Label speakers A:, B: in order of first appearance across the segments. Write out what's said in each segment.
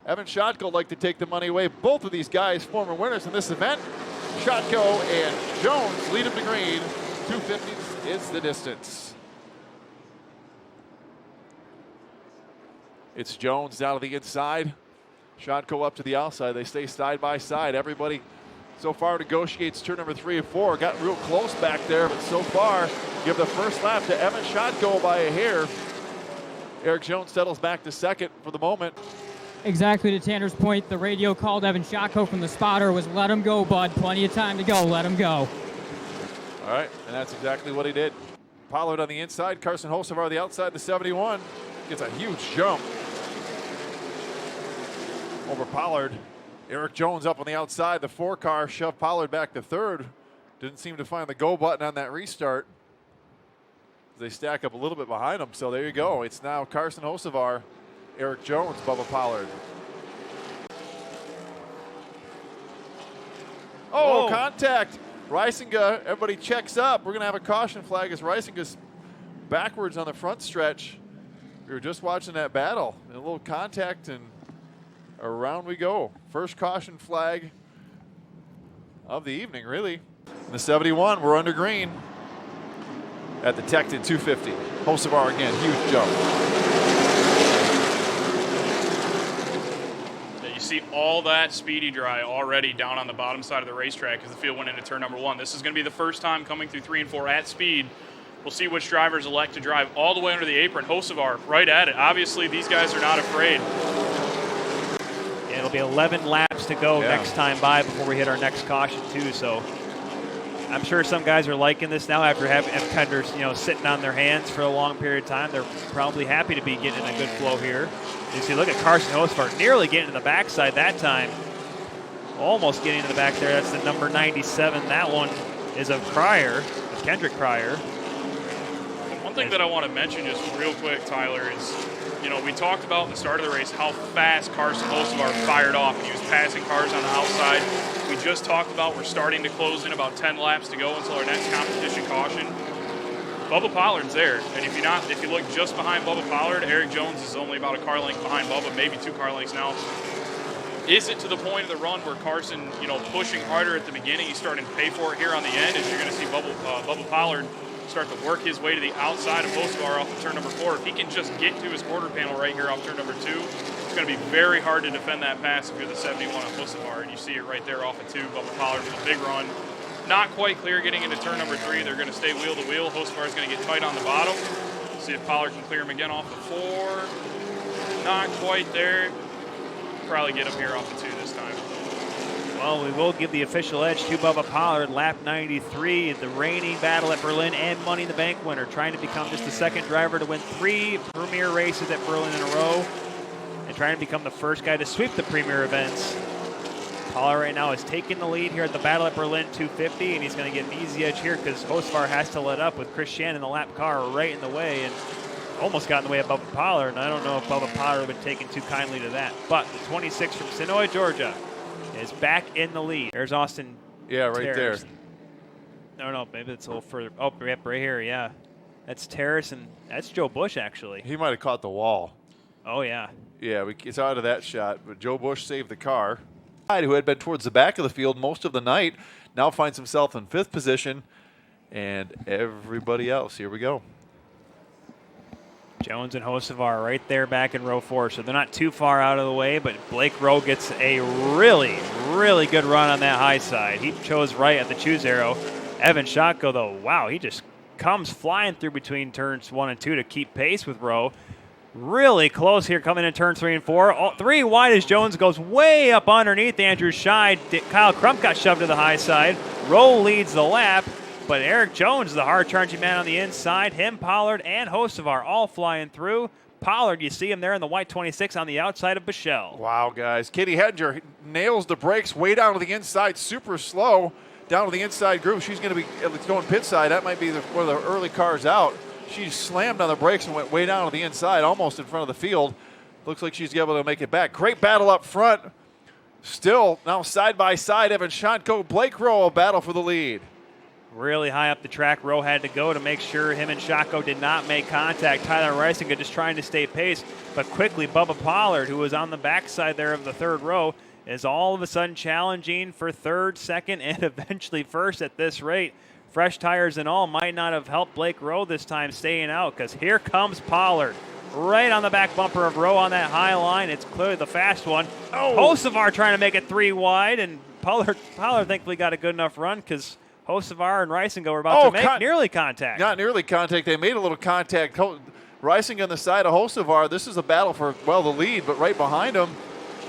A: Evan Shotko like to take the money away. Both of these guys, former winners in this event. Shotko and Jones lead him to green. 250 is the distance. It's Jones down to the inside. Shotko up to the outside. They stay side by side. Everybody so far negotiates turn number 3 and 4. Got real close back there, but so far give the first lap to Evan Shotko by a hair. Eric Jones settles back to second for the moment.
B: Exactly to Tanner's point, the radio called Evan Shotko from the spotter was let him go, bud. Plenty of time to go. Let him go.
A: All right, and that's exactly what he did. Pollard on the inside. Carson Hocevar on the outside, the 71. Gets a huge jump over Pollard. Eric Jones up on the outside. The 4-car shoved Pollard back to third. Didn't seem to find the go button on that restart. They stack up a little bit behind him. So there you go. It's now Carson Hocevar, Eric Jones, Bubba Pollard. Oh, whoa. Contact. Reisinga, everybody checks up. We're going to have a caution flag as Reisinga's backwards on the front stretch. We were just watching that battle. A little contact and around we go. First caution flag of the evening, really. In the 71, we're under green at the Tekton 250. Hocevar again, huge jump.
C: You see all that speedy dry already down on the bottom side of the racetrack as the field went into turn number 1. This is going to be the first time coming through 3 and 4 at speed. We'll see which drivers elect to drive all the way under the apron. Hocevar right at it. Obviously, these guys are not afraid.
D: It'll be 11 laps to go next time by before we hit our next caution too. So I'm sure some guys are liking this now after having kind of sitting on their hands for a long period of time. They're probably happy to be getting a good flow here. You see, look at Carson Hocevar nearly getting to the backside that time. Almost getting to the back there. That's the number 97. That one is of Pryor, of Kendrick Pryor.
C: One thing that I want to mention just real quick, Tyler, is we talked about at the start of the race how fast Carson Hocevar fired off, and he was passing cars on the outside. We just talked about we're starting to close in about 10 laps to go until our next competition caution. Bubba Pollard's there, and if you look just behind Bubba Pollard, Eric Jones is only about a car length behind Bubba, maybe 2 car lengths now. Is it to the point of the run where Carson, pushing harder at the beginning, he's starting to pay for it here on the end, as you're going to see Bubba Pollard start to work his way to the outside of Hocevar off of turn number 4. If he can just get to his quarter panel right here off turn number 2, it's going to be very hard to defend that pass if you're the 71 of Hocevar, and you see it right there off of 2. Bubba Pollard with a big run. Not quite clear getting into turn number 3. They're going to stay wheel to wheel. Hocevar is going to get tight on the bottom. See if Pollard can clear him again off the 4. Not quite there. Probably get him here off the 2 this time.
D: Well, we will give the official edge to Bubba Pollard, lap 93, the reigning Battle at Berlin and Money in the Bank winner, trying to become just the second driver to win 3 premier races at Berlin in a row, and trying to become the first guy to sweep the premier events. Pollard right now is taking the lead here at the Battle at Berlin 250, and he's going to get an easy edge here because Hocevar has to let up with Chris Shannon, the lap car, right in the way, and almost got in the way of Bubba Pollard, and I don't know if Bubba Pollard would have taken too kindly to that. But the 26 from Sonoy, Georgia, is back in the lead. There's Austin.
A: Yeah, right
D: Terrace.
A: there.
D: No, maybe it's a little further. Oh, yep, right here, yeah. That's Terrace, and that's Joe Bush, actually.
A: He might have caught the wall.
D: Oh, yeah.
A: Yeah, it's out of that shot, but Joe Bush saved the car. Who had been towards the back of the field most of the night now finds himself in 5th position, and everybody else. Here we go.
D: Jones and Hocevar right there back in row 4, so they're not too far out of the way, but Blake Rowe gets a really, really good run on that high side. He chose right at the choose arrow. Evan Shotko, though, wow, he just comes flying through between turns 1 and 2 to keep pace with Rowe. Really close here coming in turns 3 and 4. All 3 wide as Jones goes way up underneath Andrew Scheid. Kyle Crump got shoved to the high side. Rowe leads the lap. But Eric Jones, the hard-charging man on the inside, him, Pollard, and Hocevar all flying through. Pollard, you see him there in the white 26 on the outside of Bichelle.
A: Wow, guys. Katie Hedinger nails the brakes way down to the inside, super slow, down to the inside groove. She's going to be going pit side. That might be one of the early cars out. She slammed on the brakes and went way down to the inside, almost in front of the field. Looks like she's able to make it back. Great battle up front. Still, now side by side, Evan Shotko, Blake Rowe, a battle for the lead.
D: really high up the track. Rowe had to go to make sure him and Shocko did not make contact. Tyler Reisinger just trying to stay pace, but quickly Bubba Pollard, who was on the backside there of the third row, is all of a sudden challenging for third, second, and eventually first at this rate. Fresh tires and all might not have helped Blake Rowe this time staying out, because here comes Pollard. Right on the back bumper of Rowe on that high line. It's clearly the fast one. Oh. Hocevar trying to make it 3 wide, and Pollard thankfully got a good enough run because Hocevar and Reisinger were about to make nearly contact.
A: Not nearly contact. They made a little contact. Reisinger on the side of Hocevar. This is a battle for, well, the lead, but right behind him,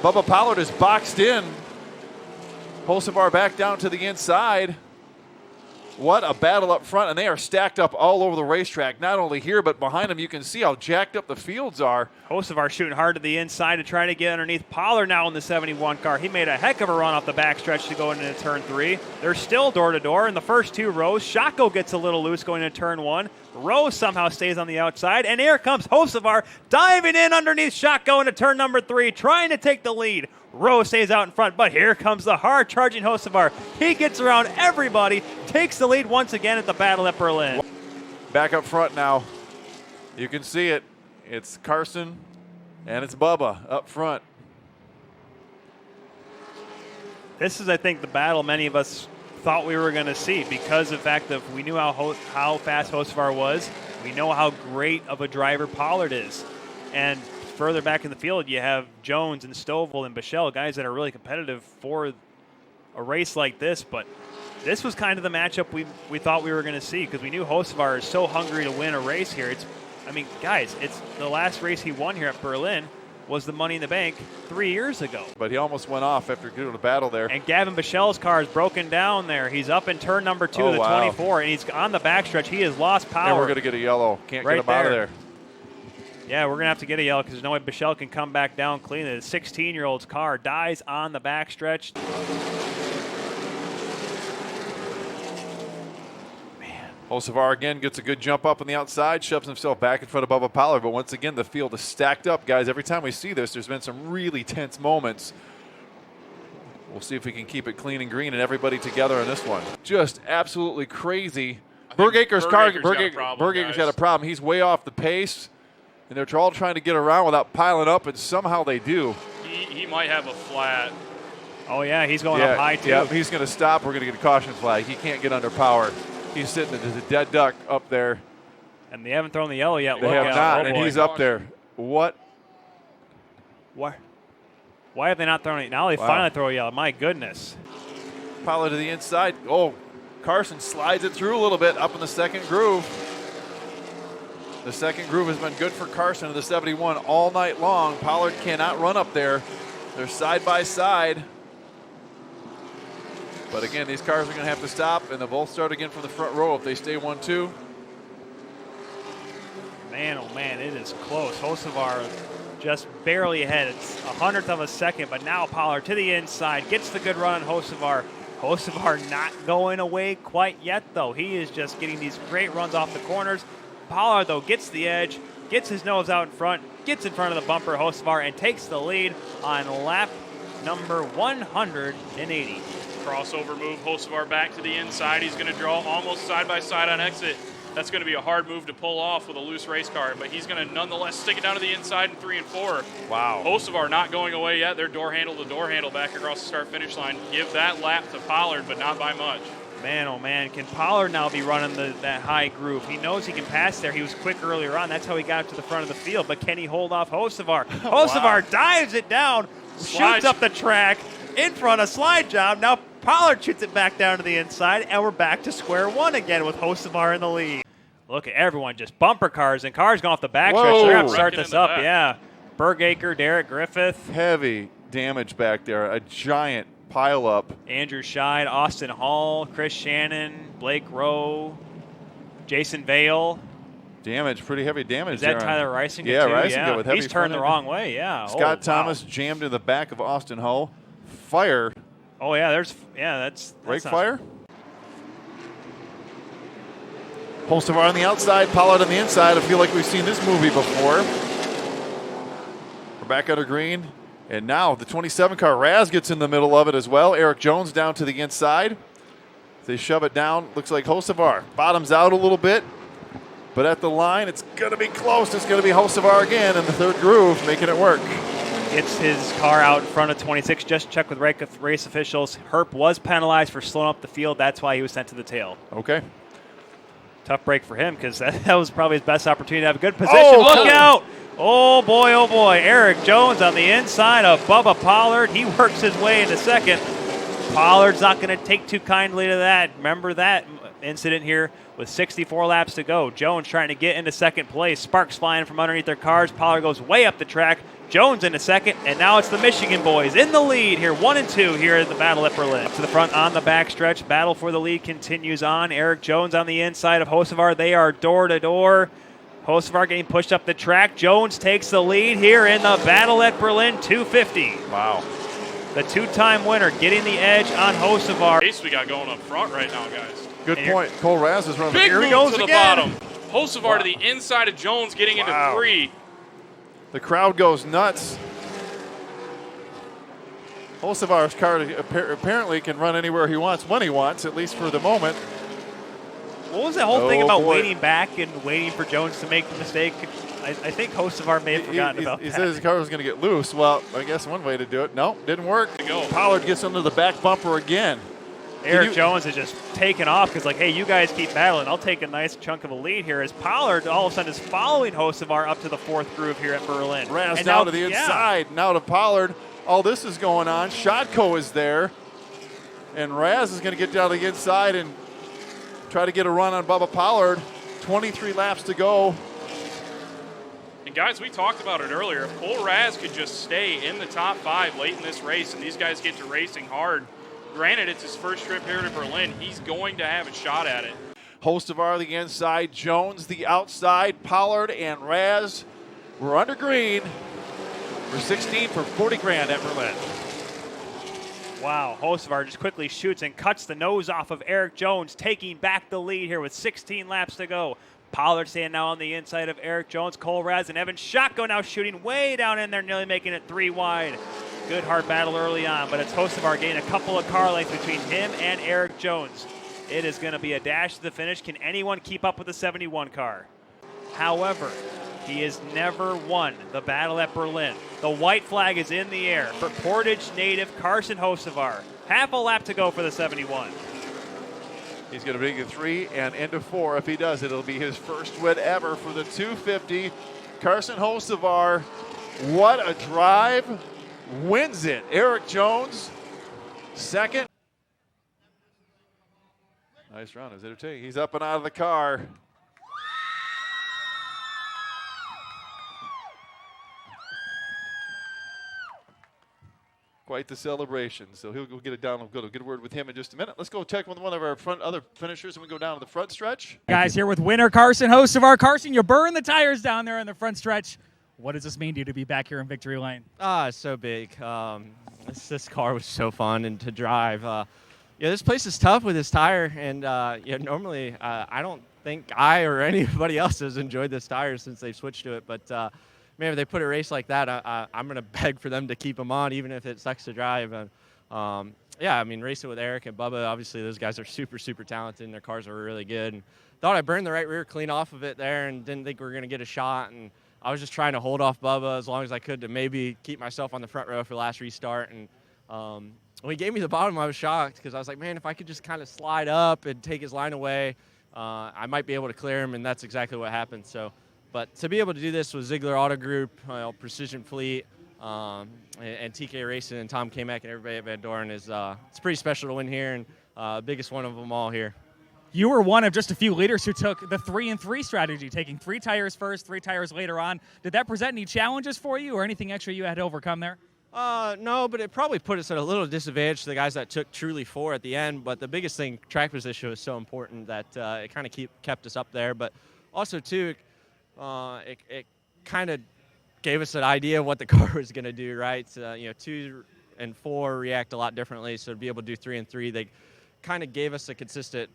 A: Bubba Pollard is boxed in. Hocevar back down to the inside. What a battle up front, and they are stacked up all over the racetrack. Not only here, but behind them, you can see how jacked up the fields are.
D: Hocevar shooting hard to the inside to try to get underneath Pollard now in the 71 car. He made a heck of a run off the backstretch to go into turn 3. They're still door-to-door in the first 2 rows. Shocko gets a little loose going into turn 1. Rowe somehow stays on the outside, and here comes Hocevar diving in underneath Shocko into turn number 3, trying to take the lead. Rowe stays out in front, but here comes the hard-charging Hocevar. He gets around everybody, takes the lead once again at the battle at Berlin.
A: Back up front now. You can see it. It's Carson and it's Bubba up front.
D: This is, I think, the battle many of us thought we were going to see because of the fact that we knew how fast Hocevar was. We know how great of a driver Pollard is. And further back in the field, you have Jones and Stovall and Bichelle, guys that are really competitive for a race like this. But this was kind of the matchup we thought we were going to see because we knew Hocevar is so hungry to win a race here. It's the last race he won here at Berlin was the Money in the Bank 3 years ago.
A: But he almost went off after doing a battle there.
D: And Gavin Bichelle's car is broken down there. He's up in turn number 2 of the 24, and he's on the backstretch. He has lost power.
A: And we're going to get a yellow. Can't get him out of there.
D: Yeah, we're going to have to get a yellow because there's no way Bichelle can come back down clean. The 16-year-old's car dies on the backstretch.
A: Hocevar again gets a good jump up on the outside, shoves himself back in front of Bubba Pollard. But once again, the field is stacked up, guys. Every time we see this, there's been some really tense moments. We'll see if we can keep it clean and green and everybody together on this one. Just absolutely crazy. Bergaker's got a problem. He's way off the pace, and they're all trying to get around without piling up, and somehow they do.
C: He might have a flat.
D: Oh, yeah, he's going up high, too.
A: Yeah, he's going to stop. We're going to get a caution flag. He can't get under power. He's sitting as a dead duck up there.
D: And they haven't thrown the yellow yet.
A: They have not, and he's up there. What?
D: Why have they not thrown it? Now they finally throw a yellow. My goodness.
A: Pollard to the inside. Oh, Carson slides it through a little bit up in the second groove. The second groove has been good for Carson in the 71 all night long. Pollard cannot run up there. They're side by side. But again, these cars are going to have to stop, and they'll both start again from the front row if they stay 1-2.
D: Man, oh man, it is close. Hocevar just barely ahead. It's 100th of a second, but now Pollard to the inside, gets the good run on Hocevar. Hocevar not going away quite yet, though. He is just getting these great runs off the corners. Pollard, though, gets the edge, gets his nose out in front, gets in front of the bumper, Hocevar, and takes the lead on lap number 180.
C: Crossover move, Hocevar back to the inside. He's going to draw almost side by side on exit. That's going to be a hard move to pull off with a loose race car, but he's going to nonetheless stick it down to the inside in 3 and 4.
A: Wow.
C: Hocevar not going away yet. They're door handle to door handle back across the start-finish line. Give that lap to Pollard, but not by much.
D: Man, oh man, can Pollard now be running that high groove? He knows he can pass there. He was quick earlier on. That's how he got up to the front of the field, but can he hold off Hocevar? Hocevar dives it down, shoots up the track in front of slide job. Now Pollard shoots it back down to the inside, and we're back to square one again with Hocevar in the lead. Look at everyone, just bumper cars and cars going off the backstretch. They're going to start this up, yeah. Bergaker, Derek Griffith.
A: Heavy damage back there, a giant pile up.
D: Andrew Scheid, Austin Hall, Chris Shannon, Blake Rowe, Jason Vale.
A: Damage, pretty heavy damage.
D: Is that Tyler Reisinger too?
A: Reisinger with heavy
D: He's turned the wrong way, yeah.
A: Scott Thomas jammed in the back of Austin Hull. Fire.
D: Oh, yeah, that's
A: Brake fire. Hocevar on the outside, Pollard on the inside. I feel like we've seen this movie before. We're back under green. And now the 27 car, Raz gets in the middle of it as well. Eric Jones down to the inside. They shove it down. Looks like Hocevar bottoms out a little bit. But at the line, it's going to be close. It's going to be Hocevar again in the third groove, making it work.
D: Gets his car out in front of 26. Just check with race officials. Herp was penalized for slowing up the field. That's why he was sent to the tail.
A: Okay.
D: Tough break for him because that was probably his best opportunity to have a good position. Look out! Oh, boy, oh, boy. Eric Jones on the inside of Bubba Pollard. He works his way into second. Pollard's not going to take too kindly to that. Remember that incident here with 64 laps to go. Jones trying to get into second place. Sparks flying from underneath their cars. Pollard goes way up the track. Jones into second, and now it's the Michigan boys in the lead here, 1 and 2 here at the battle at Berlin. To the front on the backstretch. Battle for the lead continues on. Eric Jones on the inside of Hocevar. They are door to door. Hocevar getting pushed up the track. Jones takes the lead here in the battle at Berlin, 250.
A: Wow.
D: The two-time winner getting the edge on Hocevar.
C: Race we got going up front right now, guys.
A: Good point. Cole Raz is running.
C: Big
A: Here he
C: move
A: goes
C: to the
A: again.
C: bottom. Hocevar to the inside of Jones, getting into 3.
A: The crowd goes nuts. Hocevar's car apparently can run anywhere he wants when he wants, at least for the moment.
D: What was that whole thing about waiting back and waiting for Jones to make the mistake? I think Hocevar may have forgotten about that.
A: He said his car was going to get loose. Well, I guess one way to do it. Nope, didn't work. Pollard gets under the back bumper again.
D: Eric Jones is just taking off because, like, hey, you guys keep battling. I'll take a nice chunk of a lead here as Pollard all of a sudden is following Hocevar up to the 4th groove here at Berlin.
A: Raz
D: and
A: down
D: now,
A: to the inside. Now to Pollard. All this is going on. Shotko is there. And Raz is going to get down to the inside and try to get a run on Bubba Pollard. 23 laps to go.
C: And guys, we talked about it earlier. If Cole Raz could just stay in the top 5 late in this race and these guys get to racing hard, granted it's his first trip here to Berlin, he's going to have a shot at it.
A: Hocevar the inside, Jones the outside, Pollard and Raz were under green. We're 16 for 40 grand at Berlin.
D: Wow, Hocevar just quickly shoots and cuts the nose off of Eric Jones, taking back the lead here with 16 laps to go. Pollard staying now on the inside of Eric Jones, Cole Raz, and Evan Shotko now shooting way down in there, nearly making it 3 wide. Good hard battle early on, but it's Hocevar gaining a couple of car lengths between him and Eric Jones. It is going to be a dash to the finish. Can anyone keep up with the 71 car? However, he has never won the battle at Berlin. The white flag is in the air for Portage native Carson Hocevar. Half a lap to go for the 71.
A: He's going to make it 3 and into 4. If he does, it'll be his first win ever for the 250. Carson Hocevar, what a drive. Wins it. Eric Jones, second. Nice run. Is it He's up and out of the car. Quite the celebration. So he'll go get it down. We'll get a word with him in just a minute. Let's go check with one of our other finishers, and we go down to the front stretch.
E: Guys, here with winner Carson Hocevar. Carson, you burned the tires down there in the front stretch. What does this mean to you to be back here in victory lane?
F: It's so big. This car was so fun and to drive. This place is tough with this tire, and normally I don't think I or anybody else has enjoyed this tire since they've switched to it. But man, if they put a race like that, I'm going to beg for them to keep them on, even if it sucks to drive. And racing with Eric and Bubba, obviously those guys are super, super talented, and their cars are really good. And thought I burned the right rear clean off of it there, and didn't think we were going to get a shot. And I was just trying to hold off Bubba as long as I could to maybe keep myself on the front row for the last restart. And when he gave me the bottom, I was shocked because I was like, man, if I could just kind of slide up and take his line away, I might be able to clear him, and that's exactly what happened. But to be able to do this with Ziegler Auto Group, Precision Fleet, and TK Racing and Tom Kamak and everybody at Van Doren it's pretty special to win here, and biggest one of them all here.
E: You were one of just a few leaders who took the 3-and-3 strategy, taking 3 tires first, 3 tires later on. Did that present any challenges for you or anything extra you had to overcome there?
F: No, but it probably put us at a little disadvantage to the guys that took truly 4 at the end. But the biggest thing, track position was so important that it kind of kept us up there. But also, too, it kind of gave us an idea of what the car was going to do, right? 2 and 4 react a lot differently. So to be able to do 3 and 3, they kind of gave us a consistent,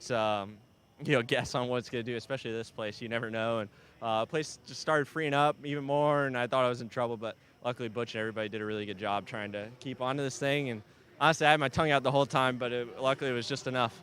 F: guess on what it's going to do, especially this place. You never know. And the place just started freeing up even more, and I thought I was in trouble. But luckily, Butch and everybody did a really good job trying to keep onto this thing. And honestly, I had my tongue out the whole time, but luckily it was just enough.